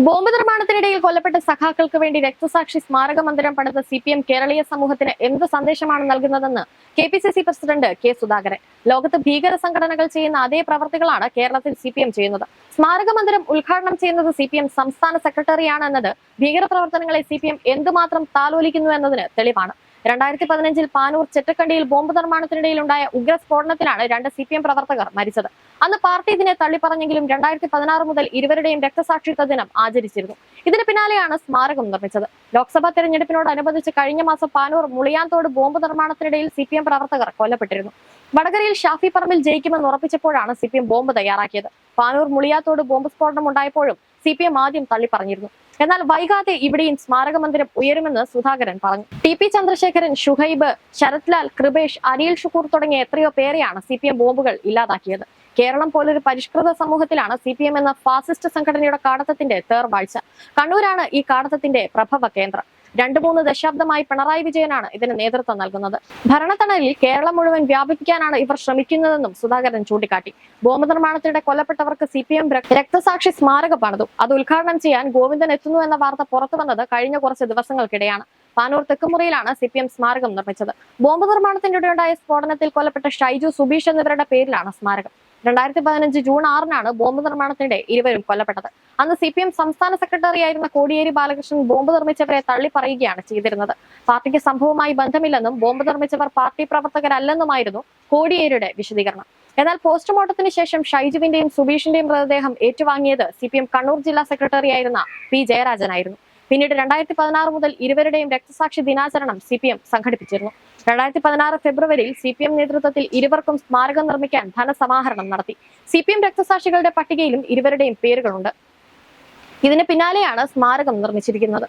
Bomb നിർമ്മാണത്തിനിടയിൽ കൊല്ലപ്പെട്ട സഖാക്കൾക്ക് വേണ്ടി രക്തസാക്ഷി സ്മാരക മന്ദിരം പണിത CPM കേരളീയ സമൂഹത്തിന് എന്ത് സന്ദേശമാണ് നൽകുന്നതെന്ന് KPCC പ്രസിഡന്റ് K സുധാകരൻ. ലോകത്ത് ഭീകര സംഘടനകൾ ചെയ്യുന്ന അതേ പ്രവർത്തികളാണ് കേരളത്തിൽ CPM ചെയ്യുന്നത്. സ്മാരക മന്ദിരം ഉദ്ഘാടനം ചെയ്യുന്നത് CPM സംസ്ഥാന സെക്രട്ടറിയാണ് എന്നത് ഭീകരപ്രവർത്തനങ്ങളെ CPM എന്തുമാത്രം താലോലിക്കുന്നു എന്നതിന് തെളിവാണ്. 2015 പാനൂർ ചെറ്റക്കണ്ടിയിൽ ബോംബ് നിർമ്മാണത്തിനിടയിലുണ്ടായ ഉഗ്രസ്ഫോടനത്തിലാണ് 2 CPM പ്രവർത്തകർ മരിച്ചത്. അന്ന് പാർട്ടി ഇതിനെ തള്ളിപ്പറഞ്ഞെങ്കിലും 2016 മുതൽ ഇരുവരുടെയും രക്തസാക്ഷിത്വ ദിനം ആചരിച്ചിരുന്നു. ഇതിന് പിന്നാലെയാണ് സ്മാരകം നിർമ്മിച്ചത്. ലോക്സഭാ തെരഞ്ഞെടുപ്പിനോടനുബന്ധിച്ച് കഴിഞ്ഞ മാസം പാനൂർ മുളിയാന്തോട് ബോംബ് നിർമ്മാണത്തിനിടയിൽ CPM പ്രവർത്തകർ കൊല്ലപ്പെട്ടിരുന്നു. വടകരയിൽ ഷാഫി പറമ്പിൽ ജയിക്കുമെന്ന് ഉറപ്പിച്ചപ്പോഴാണ് CPM ബോംബ് തയ്യാറാക്കിയത്. പാനൂർ മുളിയാത്തോട് ബോംബ് സ്ഫോടനം ഉണ്ടായപ്പോഴും CPM ആദ്യം തള്ളിപ്പറഞ്ഞിരുന്നു. എന്നാൽ വൈകാതെ ഇവിടെയും സ്മാരക മന്ദിരം ഉയരുമെന്ന് സുധാകരൻ പറഞ്ഞു. TP ചന്ദ്രശേഖരൻ, ഷുഹൈബ്, ശരത്ലാൽ, കൃപേഷ്, അരിയിൽ ഷുക്കൂർ തുടങ്ങിയ എത്രയോ പേരെയാണ് CPM ബോംബുകൾ ഇല്ലാതാക്കിയത്. കേരളം പോലൊരു പരിഷ്കൃത സമൂഹത്തിലാണ് CPM എന്ന ഫാസിസ്റ്റ് സംഘടനയുടെ കാടത്തത്തിന്റെ തേർവാഴ്ച. കണ്ണൂരാണ് ഈ കാടത്തത്തിന്റെ പ്രഭവ കേന്ദ്രം. 2-3 ദശാബ്ദമായി പിണറായി വിജയനാണ് ഇതിന് നേതൃത്വം നൽകുന്നത്. ഭരണത്തണലിൽ കേരളം മുഴുവൻ വ്യാപിപ്പിക്കാനാണ് ഇവർ ശ്രമിക്കുന്നതെന്നും സുധാകരൻ ചൂണ്ടിക്കാട്ടി. ബോംബ് നിർമ്മാണത്തിനിടെ കൊല്ലപ്പെട്ടവർക്ക് CPM രക്തസാക്ഷി സ്മാരകം പണിതു. അത് ഉദ്ഘാടനം ചെയ്യാൻ ഗോവിന്ദൻ എത്തുന്നു എന്ന വാർത്ത പുറത്തു വന്നത് കഴിഞ്ഞ കുറച്ച് ദിവസങ്ങൾക്കിടെയാണ്. പാനൂർ തെക്കുമുറിയിലാണ് CPM സ്മാരകം നിർമ്മിച്ചത്. ബോംബ് നിർമ്മാണത്തിനിടെയുണ്ടായ സ്ഫോടനത്തിൽ കൊല്ലപ്പെട്ട ഷൈജു, സുബീഷ് എന്നിവരുടെ പേരിലാണ് സ്മാരകം. 2015 ജൂൺ 6-നാണ് ബോംബ് നിർമ്മാണത്തിനിടെ ഇരുവരും കൊല്ലപ്പെട്ടത്. അന്ന് CPM സംസ്ഥാന സെക്രട്ടറിയായിരുന്ന കോടിയേരി ബാലകൃഷ്ണൻ ബോംബ് നിർമ്മിച്ചവരെ തള്ളിപ്പറയുകയാണ് ചെയ്തിരുന്നത്. പാർട്ടിക്ക് സംഭവവുമായി ബന്ധമില്ലെന്നും ബോംബ് നിർമ്മിച്ചവർ പാർട്ടി പ്രവർത്തകരല്ലെന്നുമായിരുന്നു കോടിയേരിയുടെ വിശദീകരണം. എന്നാൽ പോസ്റ്റ്മോർട്ടത്തിന് ശേഷം ഷൈജുവിന്റെയും സുബീഷിന്റെയും മൃതദേഹം ഏറ്റുവാങ്ങിയത് CPM കണ്ണൂർ ജില്ലാ സെക്രട്ടറിയായിരുന്ന P ജയരാജനായിരുന്നു. പിന്നീട് 2016 മുതൽ ഇരുവരുടെയും രക്തസാക്ഷി ദിനാചരണം CPM സംഘടിപ്പിച്ചിരുന്നു. 2016 ഫെബ്രുവരിയിൽ CPM നേതൃത്വത്തിൽ ഇരുവർക്കും സ്മാരകം നിർമ്മിക്കാൻ ധനസമാഹരണം നടത്തി. CPM രക്തസാക്ഷികളുടെ പട്ടികയിലും ഇരുവരുടെയും പേരുകളുണ്ട്. ഇതിന് പിന്നാലെയാണ് സ്മാരകം നിർമ്മിച്ചിരിക്കുന്നത്.